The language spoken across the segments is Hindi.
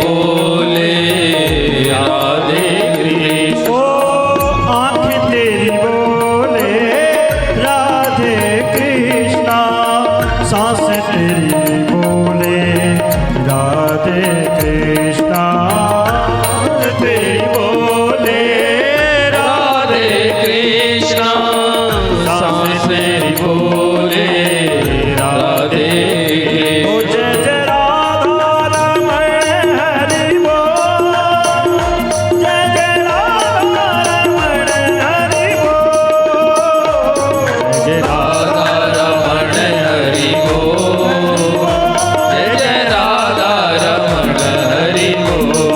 बोले राधे कृष्ण। ओ आँख तेरी बोले राधे कृष्णा, सांस तेरी बोले राधे कृष्णा, तेरी बोले राधे कृष्ण सांस तेरी बोले राधे कृष्ण। ओ जय जय राधा रमण हरि बोल, जय जय राधा रमण हरि बोल, जय राधा रमण हरि बोल, जय जय राधा रमण हरि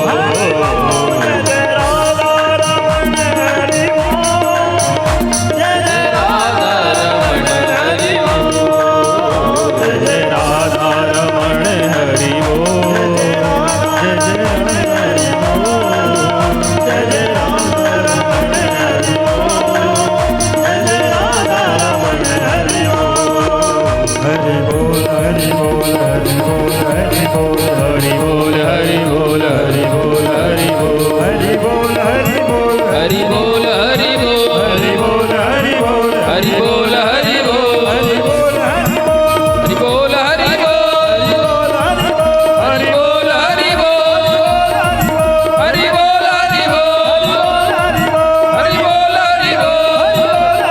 बोल, जय राधा रमण हरि बोल, जय जय राधा रमण हरि बोल, जय राधा रमण हरि बोल, जय जय हरि बोल, जय जय राधा रमण हरि बोल, जय जय राधा रमण हरि बोल, हरि बोल हरि बोल हरि बोल हरि बोल हरि बोल हरि बोल हरि बोल हरि बोल हरि बोल हरि बोल हरि बोल हरि बोल हरि बोल हरि बोल हरि बोल हरि बोल हरि बोल हरि हरि बोल हरि बोल हरि हरि बोल बोल हरि बोल हरि बोल हरि बोल हरि बोल हरि बोल हरि बोल हरि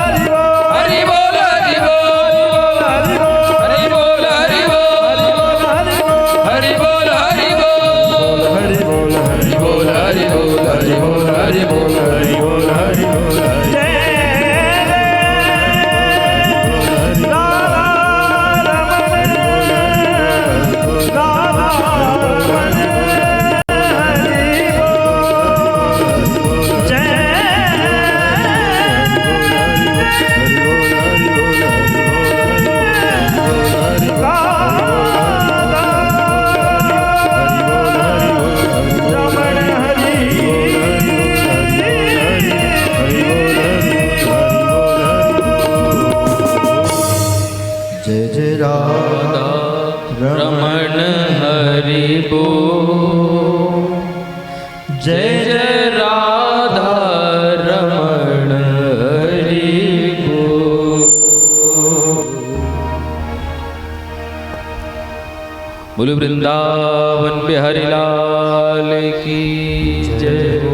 बोल हरि बोल हरि बोल हरि बोल हरि बोल हरि बोल हरि बोल हरि बोल हरि बोल हरि बोल हरि बोल हरि बोल जय राधा रमण राधा रमण हरि बोल, जय रमण जय जय राधा रमण हरि बोल, जय जय राधा रमण हरि बोल। बोलो वृंदावन बिहारी लाल की जय हो।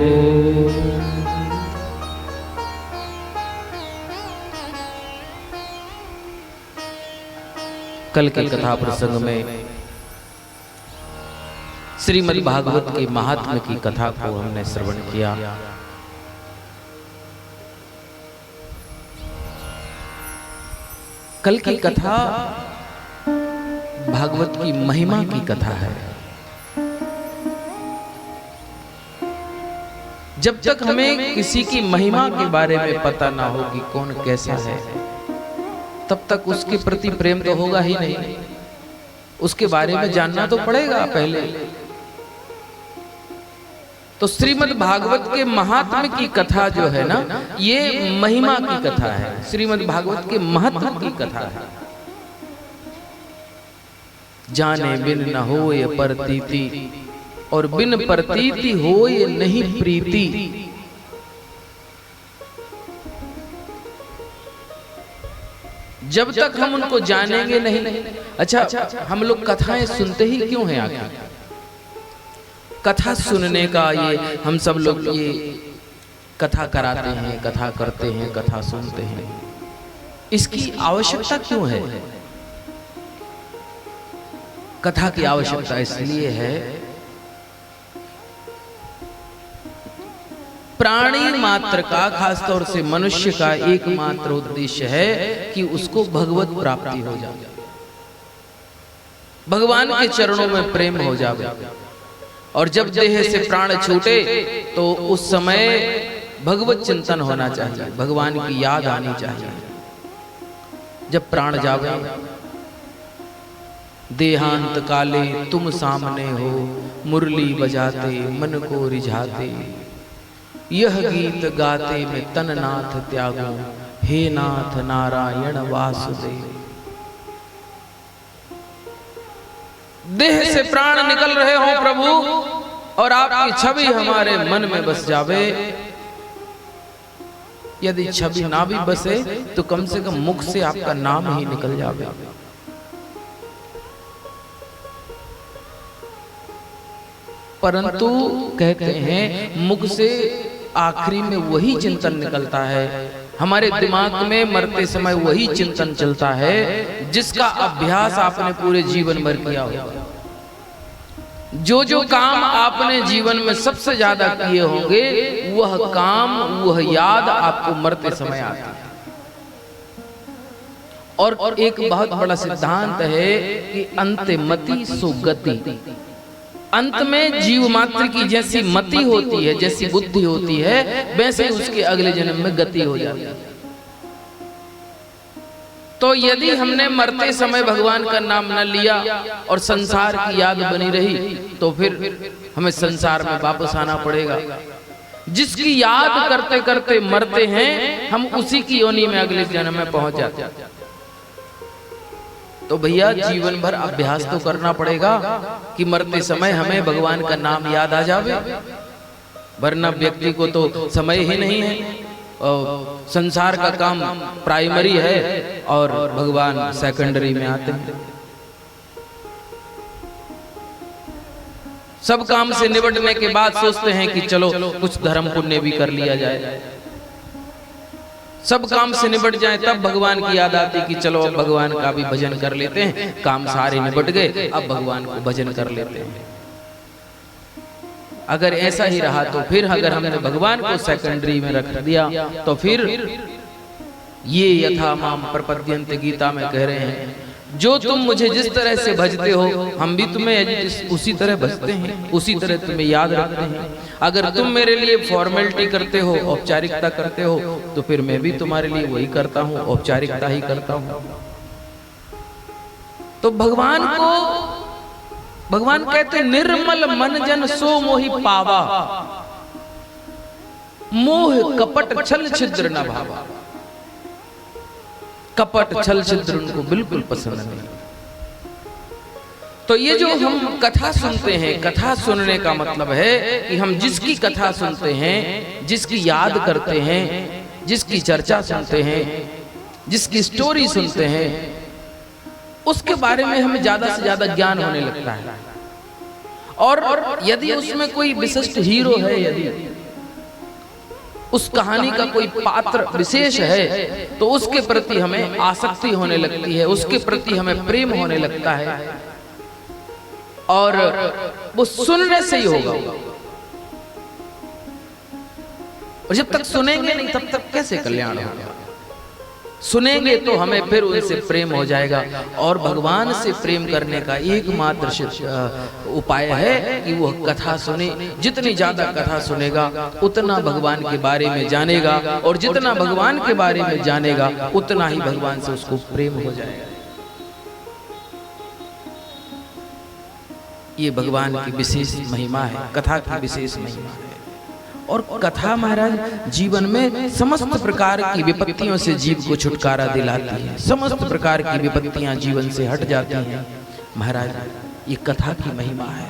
कल के कथा प्रसंग में श्रीमद् भागवत के महात्म्य की कथा को हमने श्रवण किया। कल की कथा भागवत की महिमा की कथा है। जब तक हमें किसी की महिमा के बारे में पता ना हो कि कौन कैसा है, तब तक उसके प्रति प्रेम तो होगा ही नहीं। उसके बारे में जानना तो पड़ेगा पहले। तो श्रीमद् भागवत के महात्म्य की कथा जो है ना, ये महिमा की कथा है, श्रीमद् भागवत के महत्व की कथा है। जाने बिन न होय प्रतीति, और बिन प्रतीति होय नहीं प्रीति। जब तक हम उनको जानेंगे नहीं। अच्छा, हम लोग कथाएं सुनते ही क्यों हैं आखिर? कथा सुनने का ये हम सब लोग ये कथा कराते हैं, कथा करते हैं, कथा सुनते हैं, इसकी आवश्यकता क्यों है? कथा की आवश्यकता इसलिए है, प्राणी मात्र का, खासतौर से मनुष्य का एकमात्र उद्देश्य है कि उसको भगवत प्राप्ति हो जाए, भगवान के चरणों में प्रेम हो जाए। और जब देह से प्राण छूटे तो उस समय भगवत चिंतन होना चाहिए, भगवान की याद आनी चाहिए। जब प्राण जावे, देहांत काले तुम सामने हो, मुरली बजाते मन को रिझाते, यह गीत गाते में तन नाथ त्यागो, हे नाथ नारायण वासुदेव। देह से प्राण निकल रहे हो प्रभु, और आपकी छवि हमारे मन में बस जावे। यदि छवि ना भी बसे तो कम से कम मुख से आपका नाम ही निकल जावे। परंतु कहते हैं मुख से आखिरी में वही चिंतन निकलता है, हमारे दिमाग में मरते समय वही चिंतन चलता है जिसका अभ्यास आपने पूरे जीवन भर किया होगा। जो काम आपने जीवन में सबसे ज्यादा किए होंगे वह काम, वह याद आपको मरते समय आती है। और एक बहुत बड़ा सिद्धांत है कि अंते मति सो गति। अंत में जीव मात्र की जैसी मति होती है, जैसी बुद्धि होती है, वैसे उसके अगले जन्म में गति हो जाती है। तो यदि हमने मरते समय भगवान का नाम न लिया और संसार की याद बनी रही तो फिर हमें संसार में वापस आना पड़ेगा। जिसकी याद करते करते मरते हैं हम उसी की योनि में अगले जन्म में पहुंच जाते हैं। तो भैया जीवन भर अभ्यास तो करना पड़ेगा कि मरते समय हमें भगवान का नाम याद आ जावे, वरना व्यक्ति को तो समय ही नहीं है। और संसार का काम प्राइमरी है और भगवान सेकेंडरी में आते हैं। सब काम से निपटने के बाद सोचते हैं कि चलो कुछ धर्म पुण्य भी कर लिया जाए। सब काम से निपट जाए तब भगवान की याद आती कि चलो अब भगवान का भी भजन कर लेते हैं। काम सारे निपट गए, अब भगवान को भजन कर लेते हैं। अगर ऐसा ही रहा तो फिर अगर हमने भगवान को सेकेंडरी में रख दिया तो फिर ये यथा माम प्रपद्यन्ते गीता में कह रहे हैं, जो तुम मुझे जिस तरह से भजते हो हम भी तुम्हें उसी तरह भजते हैं, उसी तरह तुम्हें याद रखते हैं। अगर तुम मेरे लिए फॉर्मेलिटी करते हो, औपचारिकता करते हो, तो फिर मैं भी तुम्हारे लिए वही करता हूँ, औपचारिकता ही करता हूँ। तो भगवान कहते निर्मल मन जन सो मोहि पावा, मोह कपट छल छिद्र न भावा। कपट छल छिद्र उनको बिल्कुल पसंद नहीं। तो ये जो हम कथा सुनते हैं, कथा सुनने का मतलब है कि हम जिसकी कथा सुनते हैं, जिसकी याद करते हैं, जिसकी चर्चा सुनते हैं, जिसकी स्टोरी सुनते हैं, उसके बारे में हमें ज्यादा से ज्यादा ज्ञान होने लगता है। और यदि उसमें कोई विशिष्ट हीरो है, यदि उस कहानी का कोई पात्र विशेष है तो उसके प्रति हमें आसक्ति होने लगती है, उसके प्रति हमें प्रेम होने लगता है। और वो सुनने से ही होगा। और जब तक सुनेंगे नहीं तब तक कैसे कल्याण होगा। सुनेंगे तो हमें फिर उनसे प्रेम हो जाएगा। और भगवान से प्रेम करने का एकमात्र उपाय है कि वह कथा सुने। जितनी ज्यादा कथा सुनेगा उतना भगवान के बारे में जानेगा, और जितना भगवान के बारे में जानेगा उतना ही भगवान से उसको प्रेम हो जाएगा। ये भगवान की विशेष महिमा है, कथा की विशेष महिमा है। और कथा महाराज जीवन में समस्त प्रकार की विपत्तियों से जीव को छुटकारा दिलाती है। समस्त प्रकार की विपत्तियां जीवन से हट जाती हैं महाराज, ये कथा की महिमा है।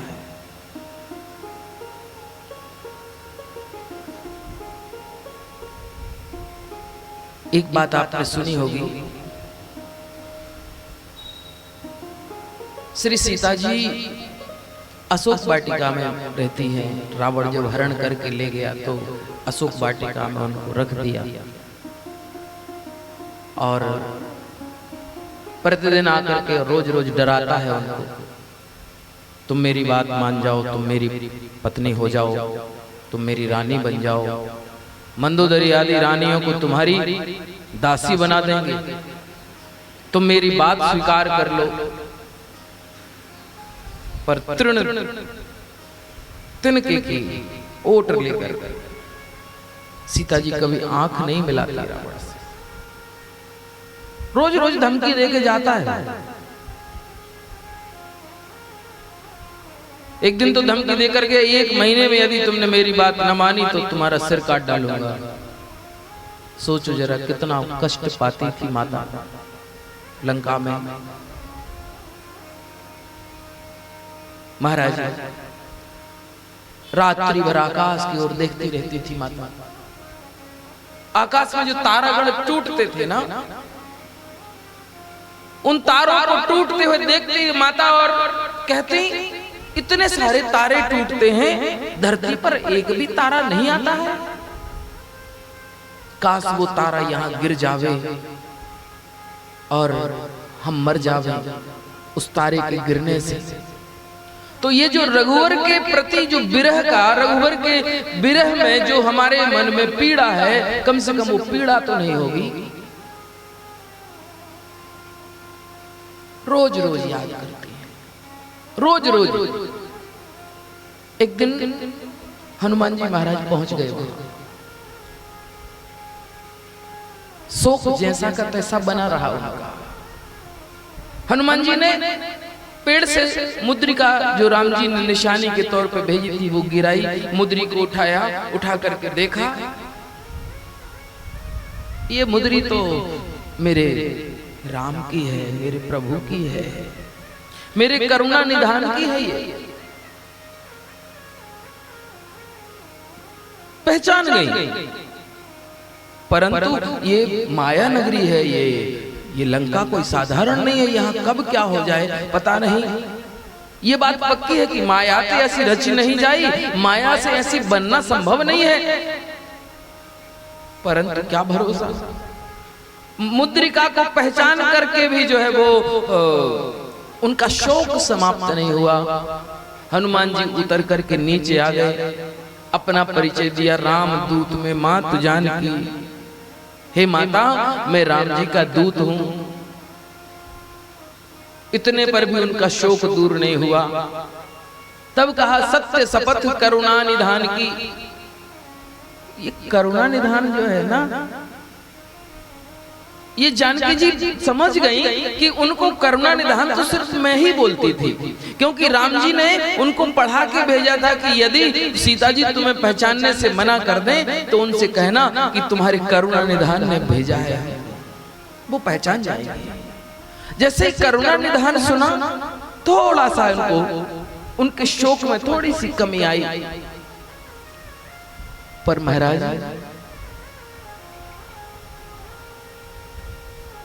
एक बात आपने सुनी होगी, श्री सीता जी अशोक वाटिका में रहती है। रावण जब हरण करके ले गया तो अशोक वाटिका में उनको रख दिया, और प्रतिदिन आकर के रोज रोज डराता है उनको, तुम मेरी बात मान जाओ, तुम मेरी पत्नी हो जाओ, तुम मेरी रानी बन जाओ, मंदोदरी आदि रानियों को तुम्हारी दासी बना देंगे, तुम मेरी बात स्वीकार कर लो। पर तृण तिनके की ओट लेकर सीता जी कभी आंख नहीं मिलाती रावण से। रोज रोज धमकी देके जाता है। एक दिन तो धमकी देकर के 1 महीने में यदि तुमने मेरी बात न मानी तो तुम्हारा सिर काट डालूंगा। सोचो जरा कितना कष्ट पाती थी माता लंका में। महाराज रात्रि भर आकाश की ओर देखती रहती थी माता। आकाश में जो तारागण टूटते थे ना, उन तारों को टूटते हुए देखती माता और कहती, इतने सारे तारे टूटते हैं, धरती पर एक भी तारा नहीं आता है। काश वो तारा यहां गिर जावे और हम मर जावे उस तारे के गिरने से। तो ये जो रघुवर के प्रति जो विरह का, रघुवर के विरह में जो हमारे मन में पीड़ा है, कम से कम वो पीड़ा तो नहीं होगी। रोज रोज याद करती है, रोज रोज। एक दिन हनुमान जी महाराज पहुंच गए वहां। शोक जैसा का तैसा बना रहा उनका। हनुमान जी ने पेड़ से मुद्रिका जो राम जी ने निशानी के तौर पे भेजी थी वो गिराई, मुद्री को उठाया, उठा करके देखा, ये मुद्री तो मेरे राम की है, मेरे प्रभु की है, मेरे करुणा निधान की है। ये पहचान गई, परंतु ये माया नगरी है, ये लंका कोई साधारण नहीं है, यहाँ कब क्या हो जाए पता नहीं। ये बात पक्की है कि माया तो ऐसी रची नहीं जाई, माया से ऐसी बनना संभव नहीं है, परंतु क्या भरोसा। मुद्रिका को पहचान करके भी जो है वो उनका शोक समाप्त नहीं हुआ। हनुमान जी उतर करके नीचे आ गए, अपना परिचय दिया, राम दूत में मात जानकी, हे माता मैं राम जी का दूत हूं। इतने पर भी उनका शोक दूर नहीं हुआ। तब कहा, सत्य शपथ करुणा निधान की। ये करुणा निधान जो है ना, ये जानकी जी समझ गई कि उनको करुणा निधान तो सिर्फ मैं ही बोलती थी, क्योंकि राम जी ने उनको पढ़ा के भेजा था कि यदि सीता जी तुम्हें पहचानने से मना कर दें तो उनसे कहना कि तुम्हारे करुणा निधान ने भेजा है, वो पहचान जाएंगे। जैसे करुणा निधान सुना, थोड़ा सा उनको उनके शोक में थोड़ी सी कमी आई। पर महाराज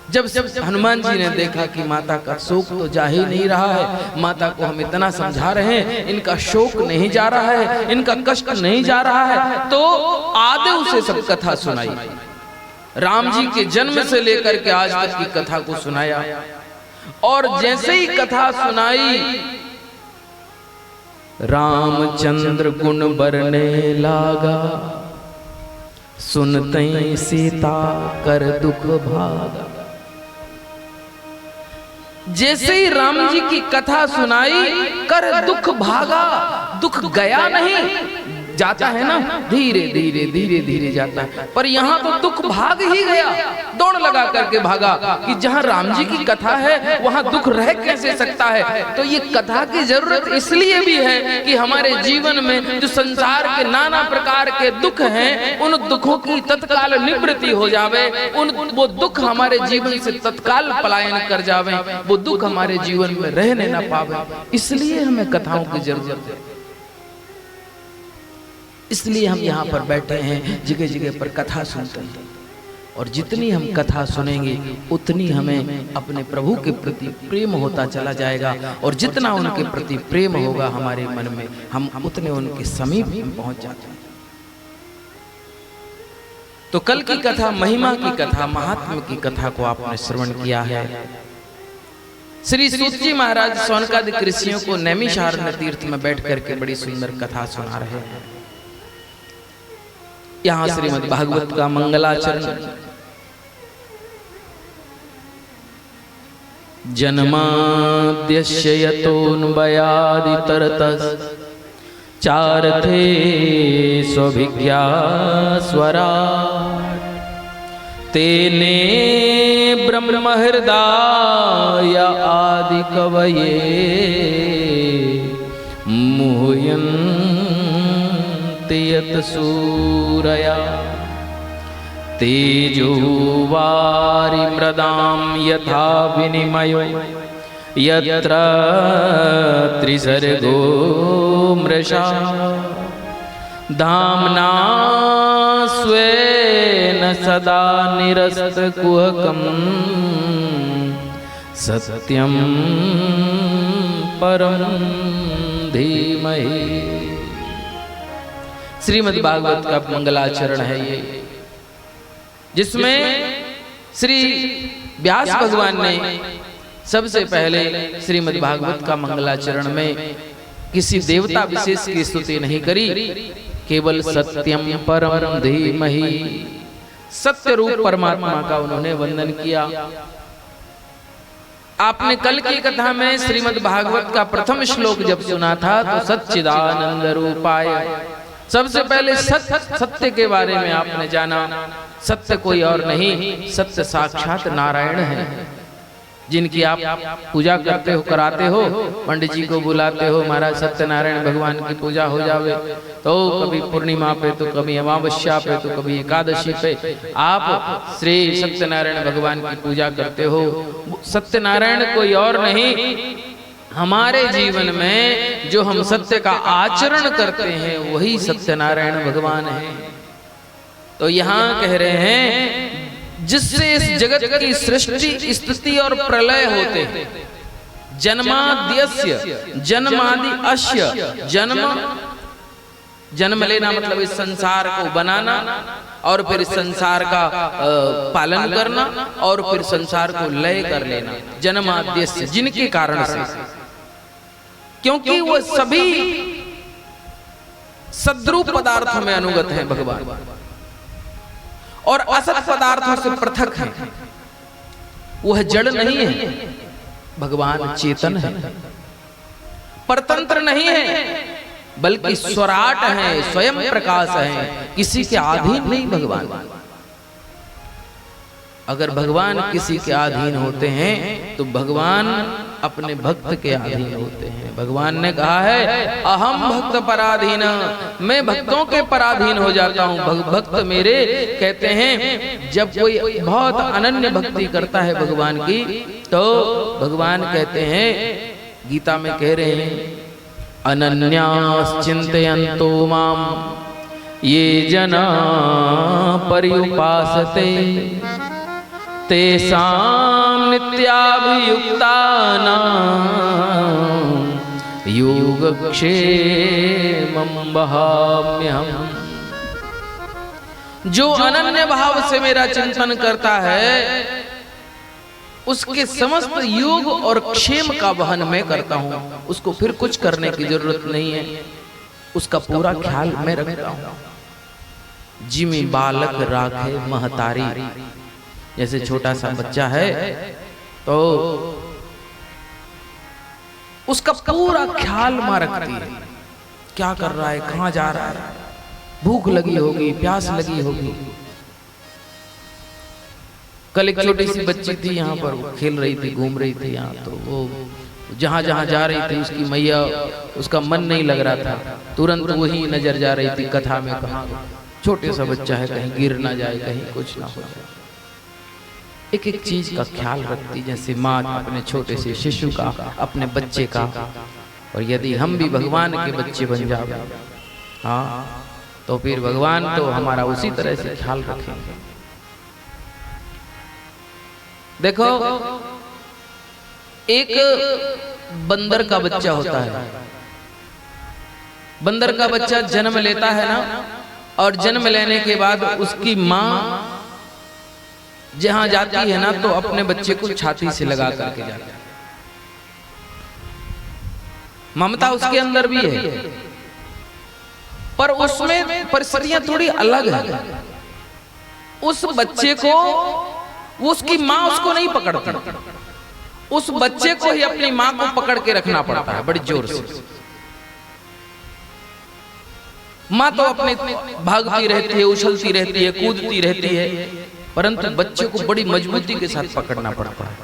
जब हनुमान जी ने देखा कि माता का शोक तो जा ही नहीं रहा है, माता को हम इतना समझा रहे हैं, इनका शोक नहीं जा रहा है, इनका कष्ट नहीं जा रहा है, तो आदे उसे सब कथा सुनाई। राम जी के जन्म से लेकर के आज तक की कथा को सुनाया। और जैसे ही कथा सुनाई, रामचंद्र गुण बरने लागा, सुनते सीता कर दुख भागा। जैसे ही राम जी की कथा सुनाई, कर दुख भागा। दुख गया नहीं, जाता है ना, धीरे धीरे धीरे धीरे जाता है, पर यहाँ तो दुख भाग ही गया, दौड़ लगा करके भागा कि जहाँ राम जी की कथा है वहाँ दुख रह कैसे सकता है। तो ये कथा की जरूरत इसलिए भी है कि हमारे जीवन में जो संसार के नाना प्रकार के दुख हैं, उन दुखों की तत्काल निवृत्ति हो जावे, वो दुख हमारे जीवन से तत्काल पलायन कर जावे, वो दुख हमारे जीवन में रहने न पावे। इसलिए हमें कथाओं की जरूरत है, इसलिए हम यहाँ पर बैठे हैं, जगह जगह पर कथा सुनते हैं। और जितनी हम कथा सुनेंगे उतनी हमें अपने प्रभु के प्रति प्रेम होता चला जाएगा, और जितना उनके प्रति प्रेम होगा हमारे मन में, हम उतने उनके समीप पहुंच जाते हैं। तो कल की कथा, महिमा की कथा, महात्म्य की कथा को आपने श्रवण किया है। श्री सूत जी महाराज सौनकादिक ऋषियों को नैमिषारण्य तीर्थ में बैठ करके बड़ी सुंदर कथा सुना रहे हैं। यहाँ श्रीमद् भागवत का मंगलाचरण। जन्माद्यस्य यतोऽन्वयादितरतः चारथे स्वभिज्ञा स्वराट्, तेने ब्रह्महृदाय आदिकवये मुह्यन्ति यत् सूरया, तेजो वारिमृदां यथा विनिमयो यत्र त्रिसर्गो मृषा। धाम्ना स्वेन सदा निरस्तकुहकं सत्यं परम धीमहि। श्रीमद् भागवत का मंगलाचरण है ये, जिसमें श्री व्यास भगवान ने सबसे पहले श्रीमद् भागवत का मंगलाचरण में किसी देवता विशेष की स्तुति नहीं करी, केवल सत्यम परम धीमहि, सत्य रूप परमात्मा का उन्होंने वंदन किया। आपने कल की कथा में श्रीमद् भागवत का प्रथम श्लोक जब सुना था तो सच्चिदानंद रूपाय, सबसे पहले सत्य के बारे में आपने जाना। सत्य कोई और नहीं, सत्य साक्षात नारायण है, जिनकी आप पूजा करते हो, कराते हो, पंडित जी को बुलाते हो, महाराज सत्यनारायण भगवान की पूजा हो जावे, तो कभी पूर्णिमा पे, तो कभी अमावस्या पे, तो कभी एकादशी पे आप श्री सत्यनारायण भगवान की पूजा करते हो। सत्यनारायण कोई और नहीं, हमारे जीवन में जो हम सत्य का आचरण करते हैं वही सत्यनारायण भगवान है। तो यहाँ कह रहे हैं जिससे इस जगत की सृष्टि, स्थिति और प्रलय होते हैं। जन्माद्यस्य जन्मादि अस्य, जन्म लेना मतलब इस संसार को बनाना, और फिर इस संसार का पालन करना, और फिर संसार को लय कर लेना। जन्माद्यस्य, जिनके कारण से, क्योंकि वो सभी सद्रूप पदार्थों में अनुगत हैं भगवान, और असत पदार्थों से पृथक है। वह जड़ नहीं है, भगवान चेतन है, परतंत्र नहीं है, बल्कि स्वराट है, स्वयं प्रकाश है, किसी के अधीन नहीं भगवान। अगर भगवान किसी के अधीन होते हैं तो भगवान अपने भक्त के अधीन होते हैं। भगवान ने कहा है अहम भक्त पराधीन, मैं भक्तों के पराधीन हो जाता हूँ। भक्त मेरे, कहते हैं जब कोई बहुत अनन्य भक्ति करता है भगवान की, तो भगवान कहते हैं, गीता में कह रहे हैं, अनन्याश्चिन्तयन्तो माम ये जना पर्युपासते तेषां नित्याभियुक्तानां योगक्षेमं वहाम्यहम्। जो अनन्य भाव से मेरा चिंतन करता है उसके समस्त योग और क्षेम का वहन मैं करता हूं, उसको फिर कुछ करने की जरूरत नहीं है, उसका पूरा ख्याल मैं रखता हूं। जिमी बालक राखे महतारी, जैसे छोटा सा बच्चा है तो उसका पूरा ख्याल मां रखती है, क्या कर रहा है, कहां जा रहा है, भूख लगी होगी, प्यास लगी होगी। कल एक छोटी सी बच्ची थी यहाँ पर, खेल रही थी, घूम रही थी यहाँ, तो वो जहां जहां जा रही थी उसकी मैया, उसका मन नहीं लग रहा था, तुरंत वही नजर जा रही थी कथा में, कहा छोटे सा बच्चा है, कहीं गिर ना जाए, कहीं कुछ ना हो जाए। एक एक चीज का ख्याल रखती, जैसे माँ अपने छोटे से शिशु का, अपने बच्चे का। और यदि हम भी भगवान के बच्चे बन जाए, हाँ, तो फिर भगवान तो हमारा उसी तरह से ख्याल रखेंगे। देखो, एक बंदर का बच्चा होता है, बंदर का बच्चा जन्म लेता है ना, और जन्म लेने के बाद उसकी माँ जहां जाती है ना, तो अपने बच्चे को छाती से लगा करके जाती है। ममता उसके अंदर भी है, पर उसमें परिस्थितियां थोड़ी अलग है। उस बच्चे को उसकी माँ उसको नहीं पकड़ती, उस बच्चे को ही अपनी माँ को पकड़ के रखना पड़ता है बड़ी जोर से। माँ तो अपने भागती रहती है, उछलती रहती है, कूदती रहती है, परंतु बच्चे को बड़ी मजबूती के साथ पकड़ना पड़ता है।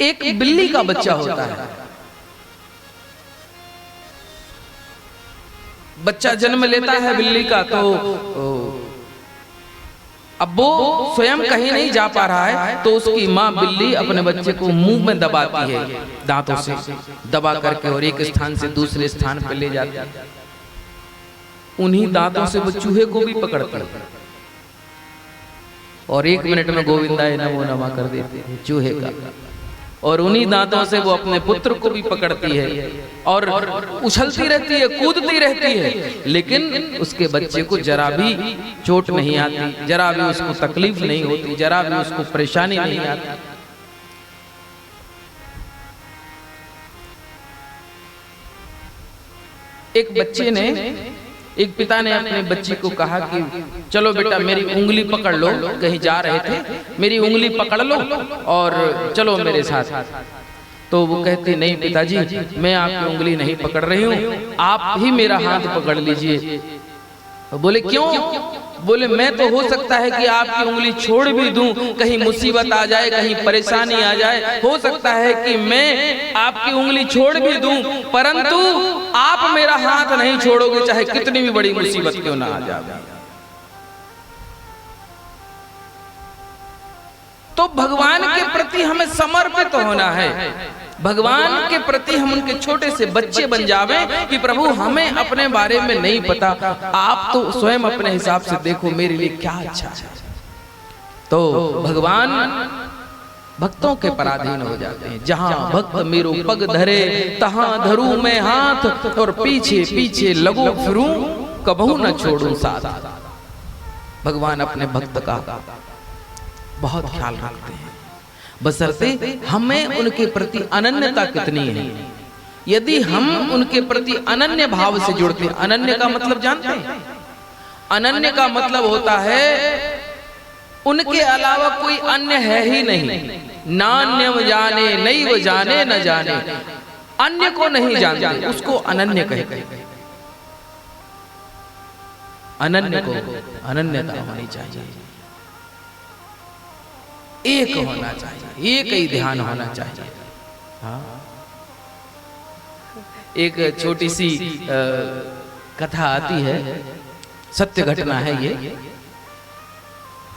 एक बिल्ली का बच्चा होता है, बच्चा जन्म लेता है बिल्ली का, तो अब वो स्वयं कहीं नहीं जा पा रहा है तो उसकी माँ बिल्ली अपने बच्चे को मुंह में दबाती है, दांतों से दबा करके, और एक स्थान से दूसरे स्थान पर ले जाती है। उन्हीं दांतों से वो चूहे को भी पकड़ती है और 1 मिनट में गोविंदाय नमो नमः कर देती है चूहे का। और उन्हीं दांतों से वो अपने पुत्र को भी पकड़ती है और उछलती रहती है, कूदती रहती है, लेकिन उसके बच्चे को जरा भी चोट नहीं आती, जरा भी उसको तकलीफ नहीं होती, जरा भी उसको परेशानी नहीं आती। एक पिता ने अपने बच्ची को कहा कि चलो बेटा मेरी उंगली पकड़ लो, कहीं जा रहे थे, मेरी उंगली पकड़ लो और चलो मेरे साथ। तो वो कहती नहीं पिताजी, मैं आपकी उंगली नहीं पकड़ रही हूँ, आप ही मेरा हाथ पकड़ लीजिए। बोले क्यों? बोले मैं तो हो सकता है कि आपकी उंगली छोड़ भी दूं, कहीं मुसीबत आ जाए, कहीं परेशानी आ जाए, हो सकता है कि मैं आपकी उंगली छोड़ भी दूं, परंतु आप मेरा हाथ नहीं छोड़ोगे, चाहे कितनी भी बड़ी मुसीबत क्यों ना आ जाए। तो भगवान के प्रति हमें समर्पित होना है, भगवान के प्रति हम उनके छोटे से बच्चे बन जावे कि प्रभु हमें अपने बारे में नहीं पता, आप तो स्वयं अपने हिसाब से देखो मेरे लिए क्या अच्छा है। तो भगवान भक्तों के पराधीन हो जाते हैं। जहां भक्त मेरो पग धरे तहां धरूं मैं हाथ, और पीछे पीछे लगो फिरूं कबहू न छोड़ूं साथ। भगवान अपने भक्त का बहुत ख्याल रखते हैं, बशर्ते हमें उनके प्रति अनन्यता कितनी है। यदि हम उनके प्रति अनन्य भाव से जुड़ते हैं, अनन्य का मतलब जानते हैं? अनन्य का मतलब होता है उनके अलावा कोई अन्य है ही नहीं। नान्यम जाने नहीं वो जाने न जाने, अन्य को नहीं जानते, उसको अनन्य कहते हैं। अनन्य को अनन्यता होनी चाहिए, एक होना चाहिए, एक ही ध्यान होना चाहिए। हाँ, एक छोटी सी कथा आती है, सत्य घटना है ये।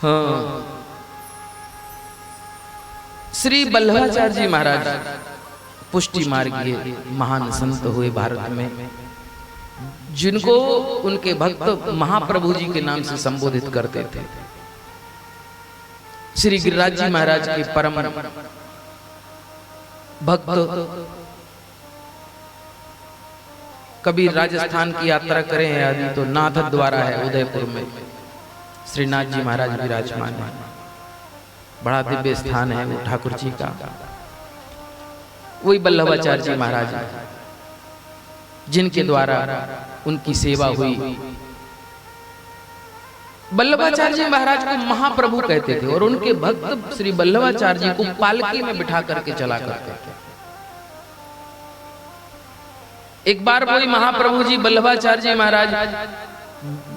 हाँ, श्री बल्लभाचार्य जी महाराज पुष्टि मार्गीय महान संत हुए भारत में, जिनको उनके भक्त महाप्रभु जी के नाम से संबोधित करते थे। श्री गिरिराज जी महाराज के परम भक्त कभी राजस्थान की यात्रा करें हैं आदि तो नाथ द्वारा है उदयपुर में श्रीनाथ जी महाराज विराजमान है। बड़ा दिव्य स्थान है वो ठाकुर जी का। वही बल्लभाचार्य जी महाराज जिनके द्वारा उनकी सेवा हुई। बल्लभाचार्य जी महाराज को महाप्रभु कहते थे और उनके भक्त श्री बल्लभाचार्य जी को पालकी में बिठा करके चला करते थे। एक बार वही महाप्रभु जी बल्लभाचार्य जी महाराज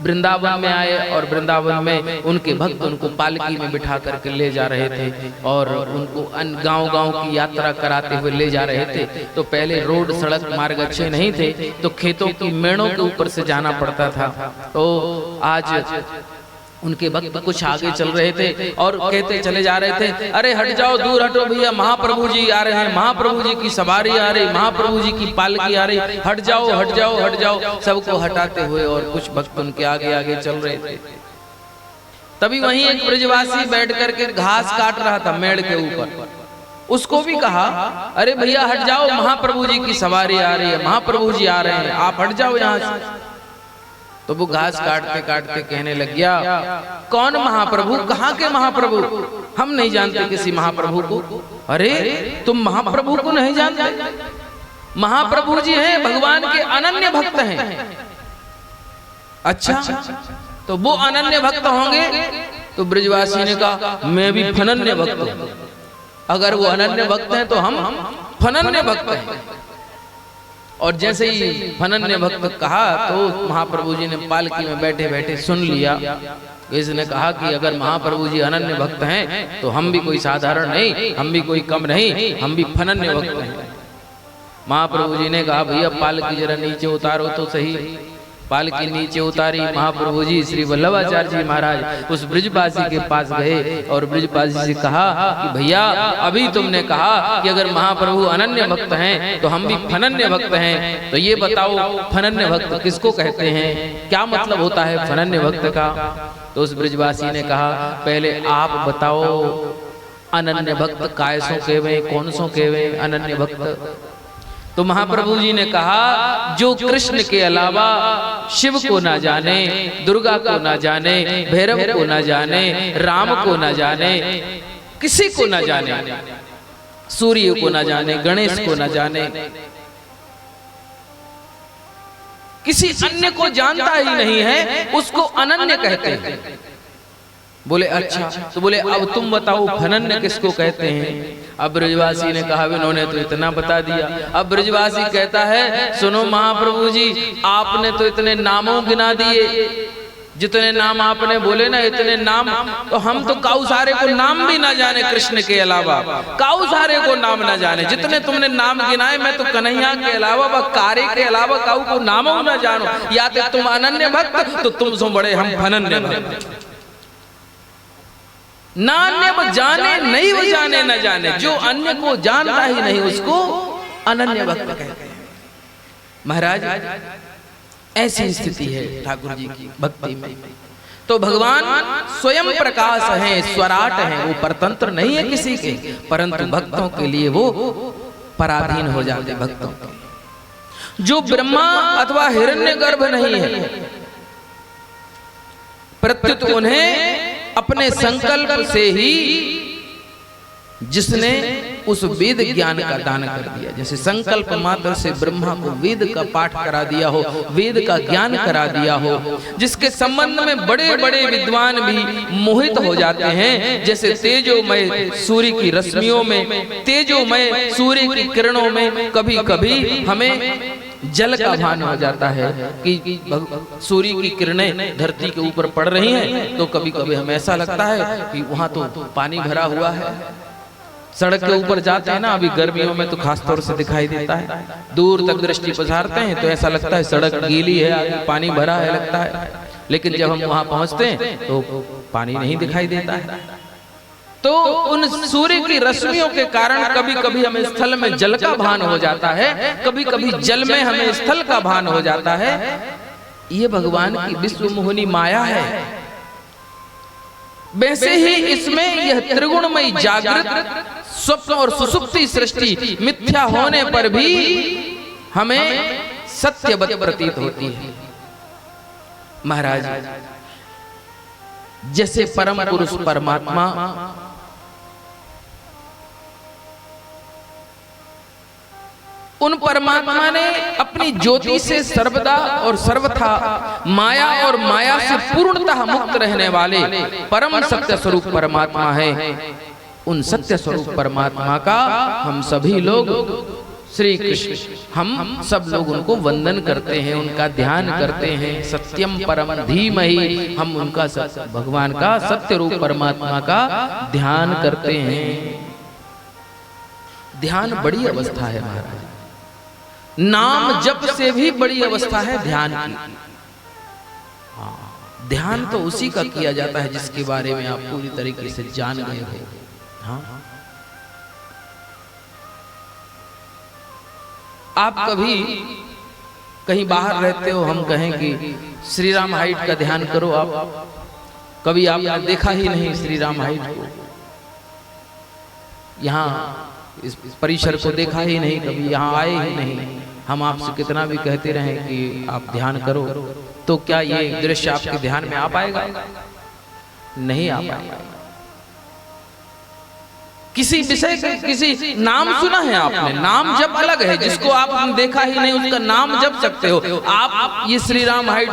वृंदावन में आए और वृंदावन में उनके भक्त उनको पालकी में बिठा करके ले जा रहे थे और उनको गांव-गांव की यात्रा कराते हुए ले जा रहे थे। तो पहले रोड सड़क मार्ग अच्छे नहीं थे, तो खेतों की मेड़ों के ऊपर से जाना पड़ता था। तो आज उनके भक्त कुछ आगे चल रहे थे और कहते चले जा रहे थे, अरे हट जाओ, दूर हटो भैया, महाप्रभु जी आ रहे हैं, महाप्रभु जी की सवारी आ रही, महाप्रभु जी की पालकी आ रही, हट जाओ हट जाओ हट जाओ। सबको हटाते हुए और कुछ भक्त उनके आगे आगे चल रहे थे। तभी वहीं एक ब्रजवासी बैठ करके घास काट रहा था मेड़ के ऊपर। उसको भी कहा, अरे भैया हट जाओ, महाप्रभु जी की सवारी आ रही है, महाप्रभु जी आ रहे हैं, आप हट जाओ यहाँ से। तो वो घास काटते काटते कहने लग गया, कौन महाप्रभु, कहाँ के महाप्रभु, हम नहीं जानते किसी महाप्रभु को। अरे तुम महाप्रभु को नहीं जानते? महाप्रभु जी हैं, भगवान के अनन्य भक्त हैं। अच्छा, तो वो अनन्य भक्त होंगे? तो ब्रजवासी ने कहा, मैं भी फनन्य भक्त हूं। अगर वो अनन्य भक्त हैं तो हम फनन्य भक्त हैं। और जैसे ही फनन्य भक्त कहा तो महाप्रभु जी ने पालकी में बैठे बैठे सुन लिया। इसने कहा कि अगर महाप्रभु जी अनन्य भक्त हैं तो हम भी कोई साधारण नहीं, हम भी कोई कम नहीं, हम भी फनन्य भक्त हैं। महाप्रभु जी ने कहा, भैया पालकी जरा नीचे उतारो तो सही। पालकी नीचे उतारी, महाप्रभु जी श्री वल्लभाचार्य जी महाराज उस ब्रजवासी के पास गए और ब्रजवासी से कहा कि भैया अभी तुमने कहा कि अगर महाप्रभु अनन्य भक्त हैं तो हम भी फनन्य भक्त हैं, तो ये बताओ फनन्य भक्त किसको कहते हैं, क्या मतलब होता है फनन्य भक्त का। तो उस ब्रजवासी ने कहा पहले आप बताओ अनन्य भक्त कायसों के वे, कौन सो के वे अनन्य भक्त। तो महाप्रभु जी ने कहा जो कृष्ण के अलावा शिव को ना जाने, दुर्गा को ना जाने, भैरव को ना जाने, राम को ना जाने, किसी को ना जाने, सूर्य को ना जाने, गणेश को ना जाने, किसी अन्य को जानता ही नहीं है, उसको अनन्य कहते हैं। बोले अच्छा, तो बोले अब तुम बताओ फनन्य किसको कहते हैं। अब ब्रजवासी ने कहा इन्होंने तो इतना बता दिया। अब ब्रजवासी कहता है सुनो महाप्रभु जी, आपने तो इतने नामों गिना दिए, जितने नाम आपने बोले ना इतने नाम, तो हम तो काऊ सारे को नाम भी ना जाने कृष्ण के अलावा, काऊ सारे को नाम ना जाने, जितने तुमने नाम गिनाए मैं तो कन्हैया के अलावा व कारे के अलावा काऊ को नामों ना जानो। या तो तुम अनन्य भक्त तो तुम सो बड़े हम फनन्य भक्त। ना अन्य जाने नहीं वो जाने न जाने, जो अन्य को जानता ही नहीं उसको अनन्य भक्त कहते हैं। महाराज ऐसी स्थिति है ठाकुर जी की भक्ति में। तो भगवान स्वयं प्रकाश हैं, स्वराट हैं, वो परतंत्र नहीं है किसी के, परंतु भक्तों के लिए वो पराधीन हो जाते भक्तों के। जो ब्रह्मा अथवा हिरण्यगर्भ नहीं है, प्रत्युत उन्हें अपने संकल्प से ही जिसने उस वेद ज्ञान का दान कर दिया, जैसे संकल्प मात्र से ब्रह्मा को वेद का पाठ करा दिया हो, वेद का ज्ञान करा दिया हो, जिसके संबंध में बड़े बड़े विद्वान भी मोहित हो जाते हैं। जैसे तेजोमय सूर्य की रश्मियों में, तेजोमय सूर्य की किरणों में कभी कभी हमें जल का भान हो जाता है कि सूर्य की किरणें धरती के ऊपर पड़ रही हैं, तो कभी कभी हमें ऐसा लगता है कि वहां तो पानी भरा हुआ है। सड़क के ऊपर जाते हैं ना, अभी गर्मियों में तो खास तौर से दिखाई देता है, दूर तक दृष्टि पसारते हैं तो ऐसा लगता है सड़क गीली है, आगे पानी भरा है लगता है, लेकिन जब हम वहां पहुंचते हैं तो पानी नहीं दिखाई देता है। तो उन सूर्य की रश्मियों के कारण कभी कभी हमें स्थल में जल का भान हो जाता है, कभी कभी जल में हमें स्थल का भान हो जाता है। ये भगवान की विश्व मोहिनी माया है। वैसे ही इसमें यह त्रिगुणमयी जागृत, स्वप्न और सुसुप्ति सृष्टि मिथ्या होने पर भी हमें सत्यवत प्रतीत होती है। महाराज जैसे परम पुरुष परमात्मा उन परमात्मा ने अपनी ज्योति से सर्वदा और सर्वथा माया और माया से पूर्णतः मुक्त रहने वाले परम सत्य स्वरूप परमात्मा है। उन सत्य स्वरूप परमात्मा का हम सभी लोग श्री कृष्ण, हम सब लोग उनको वंदन करते हैं, उनका ध्यान करते हैं। सत्यम परम धीमहि, हम उनका भगवान का सत्य रूप परमात्मा का ध्यान करते हैं। ध्यान बड़ी अवस्था है महाराज, नाम जप से भी बड़ी अवस्था है ध्यान की। ध्यान तो उसी का किया जाता है जिसके बारे में आप पूरी तरीके से जान गए हो। हाँ, आप कभी कहीं बाहर रहते हो, हम कहें कि श्री राम हाइट का ध्यान करो, आप कभी आपने देखा ही नहीं श्री राम हाइट को, यहाँ इस परिसर को देखा ही नहीं, कभी यहाँ आए ही नहीं। हम आपसे कितना भी कहते रहे कि आप ध्यान करो, तो क्या ये दृश्य आपके ध्यान में आ पाएगा? नहीं आ पाएगा। किसी विषय का किसी नाम सुना है आपने, नाम जब अलग है, जिसको आपने देखा ही नहीं उसका नाम जप सकते हो आप। ये श्री राम हाइट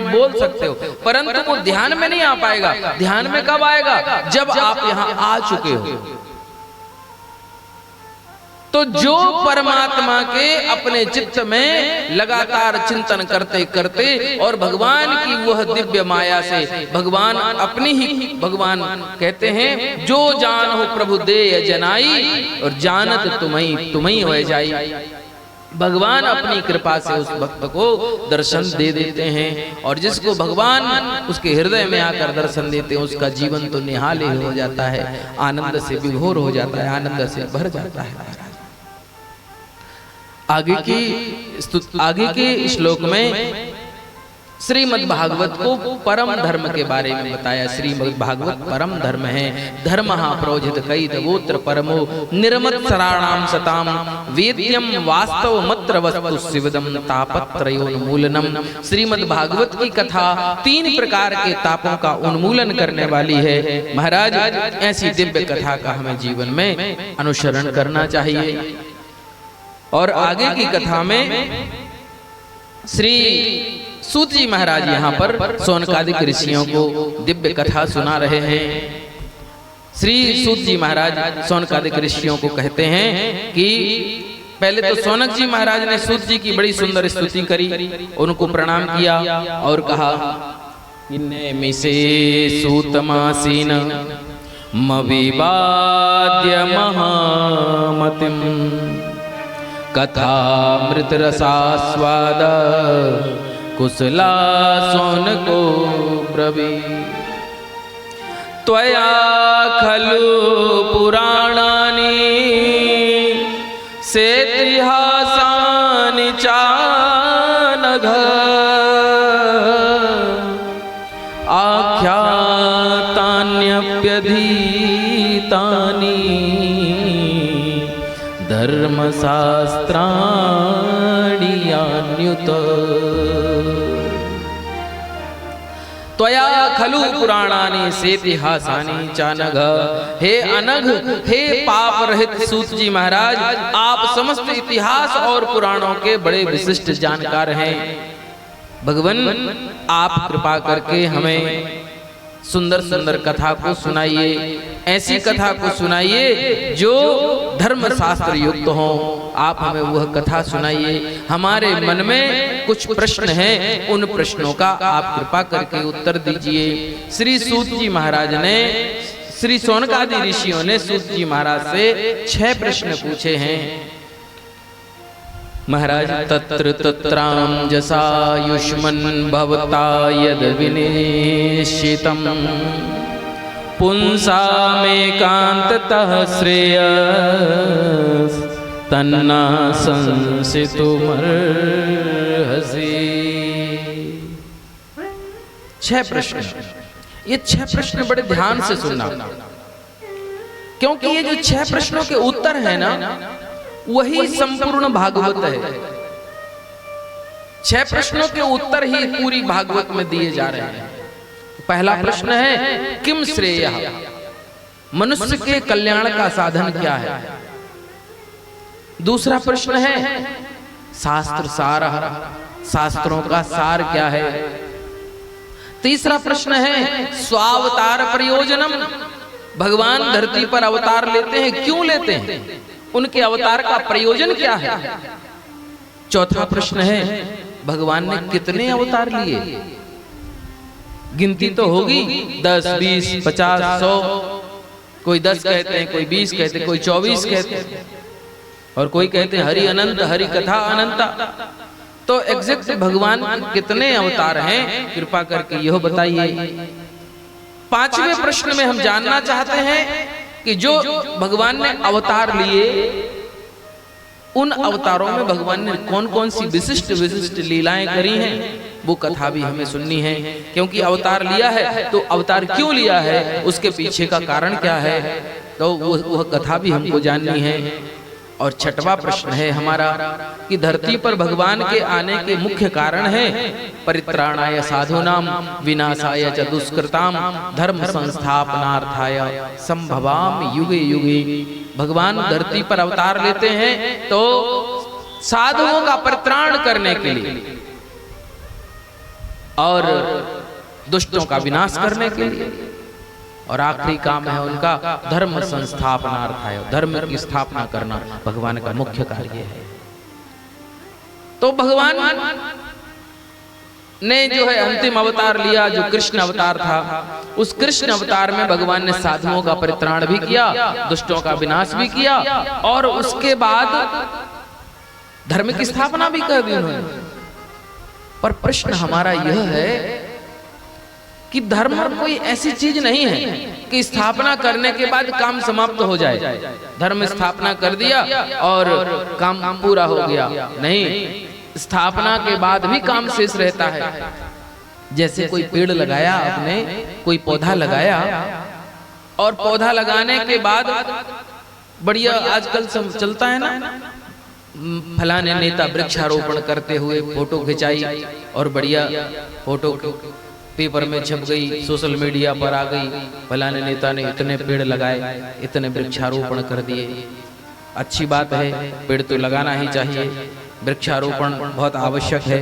बोल सकते हो, परंतु वो ध्यान में नहीं आ पाएगा। ध्यान में कब आएगा? जब आप यहाँ आ चुके हो। तो जो परमात्मा के अपने चित्त में लगातार चिंतन करते करते और भगवान की वह दिव्य माया से भगवान अपनी ही, भगवान कहते हैं जो जान हो प्रभु दे जनाई और जानत तुम्हें हो जाई। भगवान अपनी कृपा से उस भक्त को दर्शन दे देते हैं, और जिसको भगवान उसके हृदय में आकर दर्शन देते हैं उसका जीवन तो निहाले हो जाता है, आनंद से विभोर हो जाता है, आनंद से भर जाता है। आगे के श्लोक में श्रीमद् भागवत को परम धर्म के बारे में बताया। श्रीमद् भागवत परम धर्म है। धर्म प्रोजित कई दवोत्र परमो निर्मत्सराणाम सताम वेद्यम वास्तव मत्र वस्तु शिवदम तापत्रयोन्मूलनम। श्रीमद् भागवत की कथा 3 प्रकार के तापों का उन्मूलन करने वाली है। महाराज, ऐसी दिव्य कथा का हमें जीवन में अनुसरण करना चाहिए। और आगे की कथा में श्री सूत जी महाराज यहाँ पर शौनकादिक ऋषियों को दिव्य कथा सुना रहे हैं। श्री सूत जी महाराज शौनकादिक ऋषियों को कहते हैं कि पहले तो शौनक जी महाराज ने सूत जी की बड़ी सुंदर स्तुति करी, उनको प्रणाम किया और कहा, मिसे सूतमासीन मविवाद्य महामतिम कथामृत रसास्वाद कुशला शौनको ब्रवी। त्वया खलु पुराणानि सेतिहासानि चानघ आख्यातान्यप्यधीतानि धर्मशास्त्राण्यन्युत। त्वया खलु पुराणानि सेतिहासानि चानघ। हे अनघ, हे पाप रहित सूत जी महाराज, आप समस्त इतिहास और पुराणों के बड़े विशिष्ट जानकार हैं। भगवान, आप कृपा करके हमें सुंदर सुंदर कथा को सुनाइए, ऐसी कथा को सुनाइए जो धर्म शास्त्र युक्त हो। आप हमें वह कथा सुनाइए। हमारे मन में कुछ प्रश्न हैं, उन प्रश्नों का आप कृपा करके उत्तर दीजिए। श्री सूत जी महाराज ने, श्री शौनकादि ऋषियों ने सूत जी महाराज से 6 प्रश्न पूछे हैं। महाराज, तत्र तत्राम जसायुष्मन् भवता यद विनिश्चितम् पुंसामेकान्ततः श्रेयस् तन्ना संसितुमर्हसि। 6 प्रश्न। ये 6 प्रश्न बड़े ध्यान से सुनना, क्योंकि ये जो 6 प्रश्नों के उत्तर है ना, वही संपूर्ण भागवत है। 6 प्रश्नों के उत्तर ही पूरी भागवत में दिए जा रहे हैं। पहला प्रश्न है, किम श्रेयः, मनुष्य के कल्याण का साधन क्या है। दूसरा प्रश्न है, शास्त्र सारः, शास्त्रों का सार क्या है। तीसरा प्रश्न है, स्वावतार प्रयोजनम, भगवान धरती पर अवतार लेते हैं, क्यों लेते हैं, उनके अवतार का प्रयोजन क्या है। चौथा प्रश्न है, भगवान ने कितने अवतार लिए, गिनती तो होगी, 10, 20, 50, 100, कोई 10 कहते हैं, कोई 20 कहते हैं, कोई 24 कहते हैं, और कोई कहते हैं हरि अनंत, हरि कथा अनंता। तो एग्जैक्ट भगवान कितने अवतार हैं, कृपा करके यह बताइए। 5वें प्रश्न में हम जानना चाहते हैं कि जो भगवान ने अवतार लिए, उन अवतारों में भगवान ने कौन कौन सी विशिष्ट विशिष्ट लीलाएं करी हैं, वो कथा भी हमें सुननी है। क्योंकि अवतार लिया है तो अवतार क्यों लिया है, उसके पीछे का कारण क्या है, तो वह कथा भी हमको जाननी है। और 6वां प्रश्न है हमारा कि धरती पर भगवान के आने के मुख्य कारण है परित्राणाय साधूनाम विनाशाय च दुष्कृताम धर्म संस्थापनार्थाय संभवाम युगे युगे। भगवान धरती पर अवतार लेते हैं तो साधुओं का परित्राण करने के लिए और दुष्टों का विनाश करने के लिए, और आखिरी काम है उनका धर्म संस्थापनार्थाय, धर्म की स्थापना करना भगवान का मुख्य कार्य है। तो भगवान ने जो है अंतिम अवतार लिया, जो कृष्ण अवतार था, उस कृष्ण अवतार में भगवान ने साधुओं का परित्राण भी किया, दुष्टों का विनाश भी किया, और उसके बाद धर्म की स्थापना भी कर दी उन्होंने। पर प्रश्न हमारा यह है कि धर्म कोई ऐसी चीज नहीं है कि स्थापना करने के बाद काम समाप्त हो जाए। धर्म स्थापना कर दिया और काम पूरा हो गया, नहीं, स्थापना के बाद भी काम शेष रहता है। जैसे कोई पेड़ लगाया आपने, कोई पौधा लगाया, और पौधा लगाने के बाद बढ़िया आजकल चलता है ना, फलाने नेता वृक्षारोपण करते हुए फोटो खिंचाई और बढ़िया फोटो पेपर में छप गई, सोशल मीडिया पर आ गई, फलाने नेता ने इतने पेड़ लगाए, इतने वृक्षारोपण कर दिए। अच्छी बात है, पेड़ तो लगाना ही चाहिए, वृक्षारोपण बहुत आवश्यक है।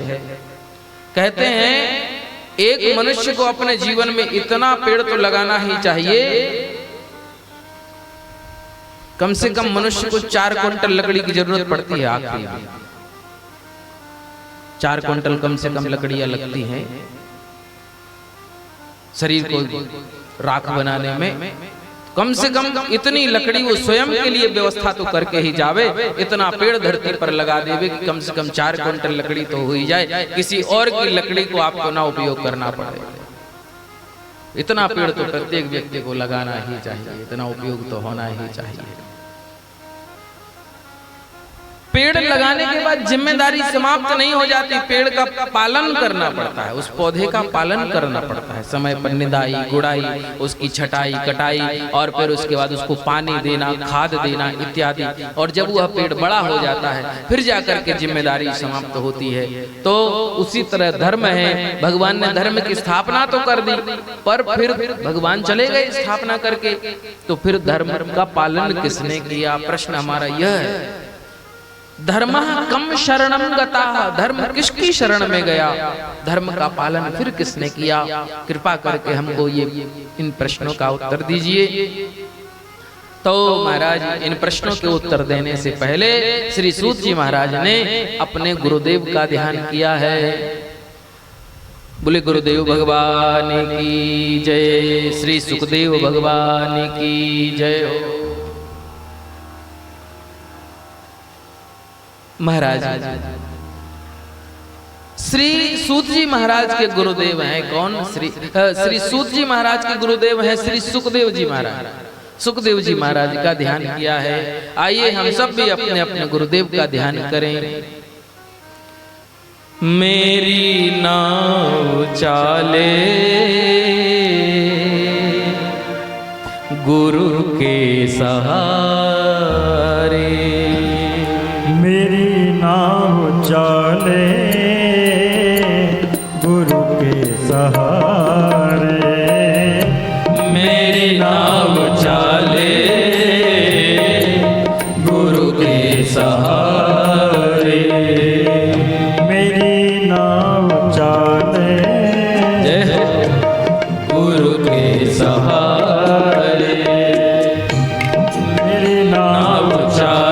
कहते हैं एक मनुष्य को अपने जीवन में इतना पेड़ तो लगाना ही चाहिए, कम से कम मनुष्य को 4 क्विंटल लकड़ी की जरूरत पड़ती है। आखिरी 4 क्विंटल कम से कम लकड़ियां लगती हैं शरीर को राख बनाने में। कम से कम इतनी लकड़ी वो स्वयं के लिए व्यवस्था तो करके ही जावे, इतना पेड़ धरती पर लगा देवे कि कम से कम 4 क्विंटल लकड़ी तो हो ही जाए, किसी और की लकड़ी को आपको ना उपयोग करना पड़े। इतना पेड़ तो प्रत्येक व्यक्ति को लगाना ही चाहिए, इतना उपयोग तो होना ही चाहिए। पेड़ लगाने के बाद जिम्मेदारी समाप्त नहीं हो जाती, पेड़ का पालन करना पड़ता है, उस पौधे का पालन करना पड़ता है। समय पर निदाई, गुड़ाई, उसकी छटाई, कटाई, और फिर उसके बाद उसको पानी देना, खाद देना इत्यादि। और जब वह पेड़ बड़ा हो जाता है फिर जाकर के जिम्मेदारी समाप्त होती है। तो उसी तरह धर्म है, भगवान ने धर्म की स्थापना तो कर दी, पर फिर भगवान चले गए स्थापना करके, तो फिर धर्म का पालन किसने किया? प्रश्न हमारा यह है। धर्म कम शरणम गता, धर्म किसकी शरण में गया? धर्म का पालन फिर किसने किया? कृपा करके हमको ये इन प्रश्नों का उत्तर दीजिए। तो महाराज इन प्रश्नों के उत्तर देने से पहले श्री सूत जी महाराज ने अपने गुरुदेव का ध्यान किया है। बोले गुरुदेव भगवान की जय, श्री सुखदेव भगवान की जय। महाराज श्री सूत जी महाराज के गुरुदेव हैं कौन? श्री सूत जी महाराज के गुरुदेव हैं श्री सुखदेव जी महाराज। सुखदेव जी महाराज का ध्यान किया है। आइए हम सब भी अपने अपने गुरुदेव का ध्यान करें। मेरी नाव चाले गुरु के सहारे, मेरी नाव चाले गुरु के सहारे, मेरी नाव चाले गुरु के सहारे, मेरी नाव चाले गुरु के सहारे, मेरी नाव नाव चाले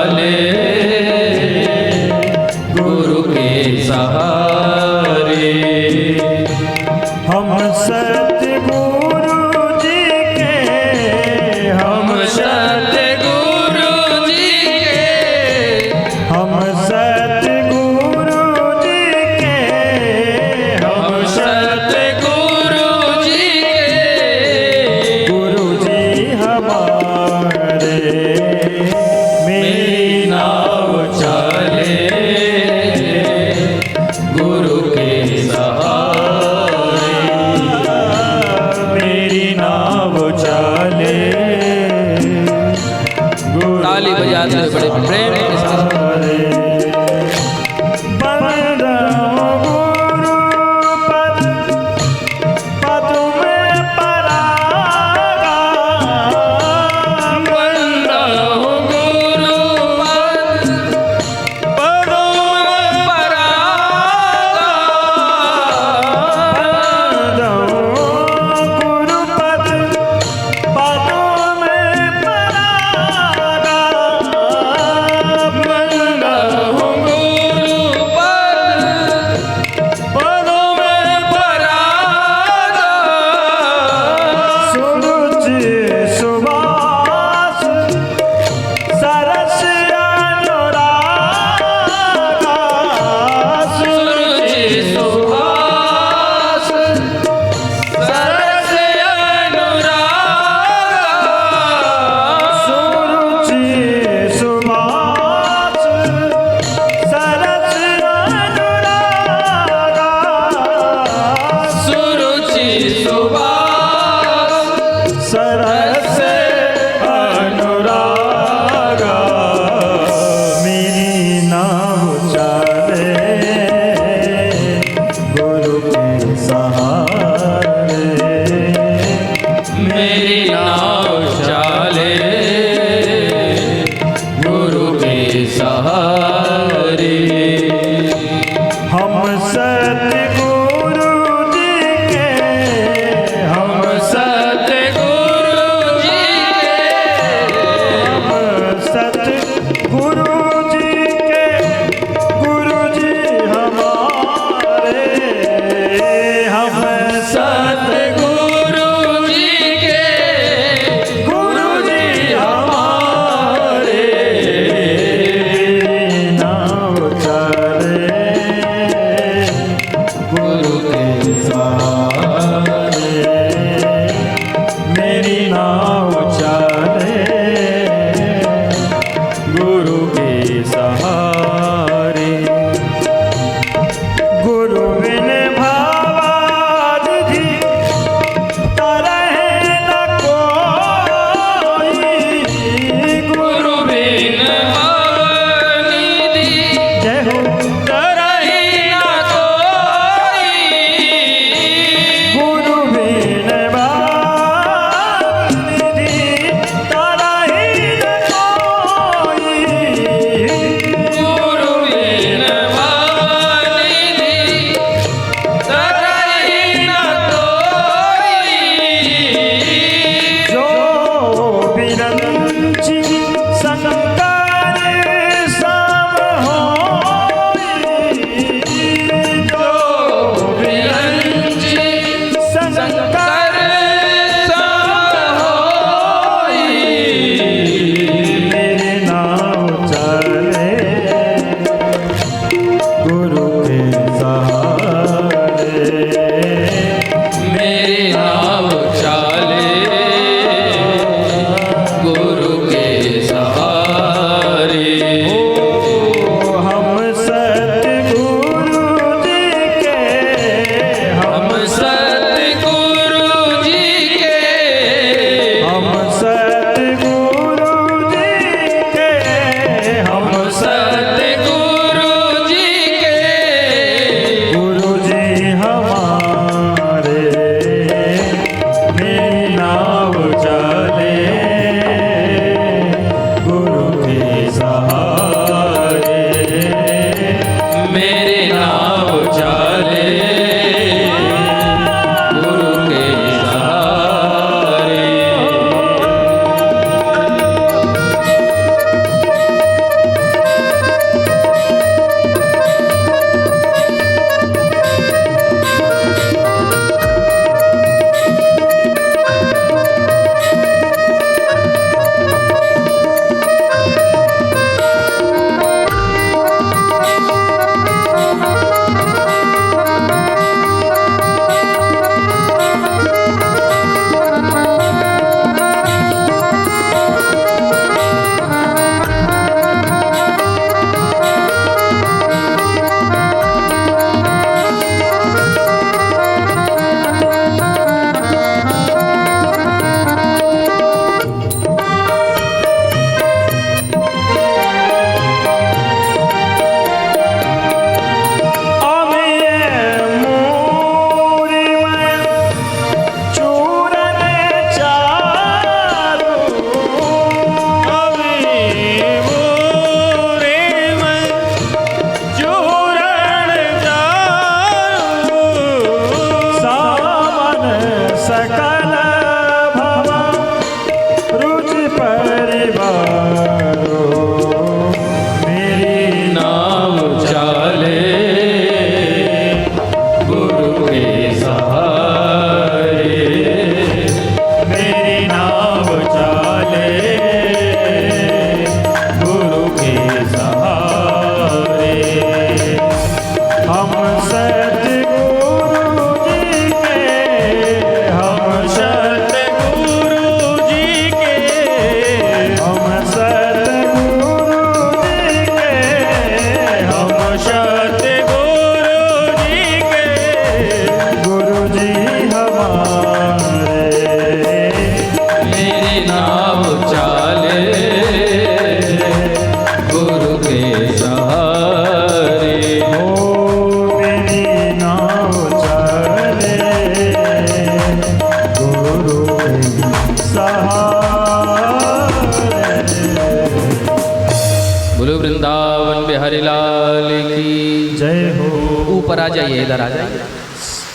जाइए, इधर आ जाइए,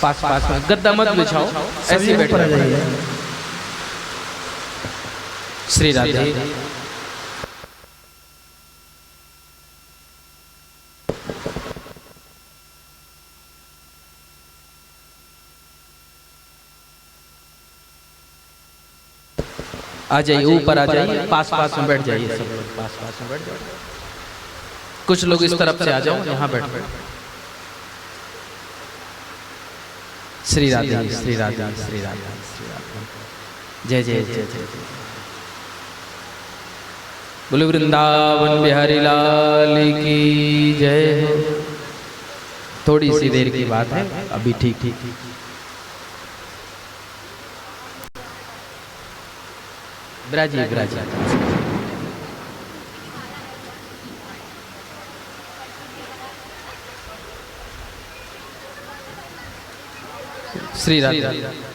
पास पास में गद्दा मत बिछाओ, ऐसे ही बैठ जाइए। श्री राधे। आ जाइए, ऊपर आ जाइए, पास पास में बैठ जाइए, सब लोग पास पास में बैठ जाइए। कुछ लोग इस तरफ से आ जाओ, यहाँ बैठ। श्री राधे, श्री राधे, श्री राधे, श्री राधे। जय जय जय जय। बोलो वृंदावन बिहारी लाल की जय हो। थोड़ी सी देर की बात है, अभी ठीक ठीक। ब्राजी ब्राजी। श्री राधे।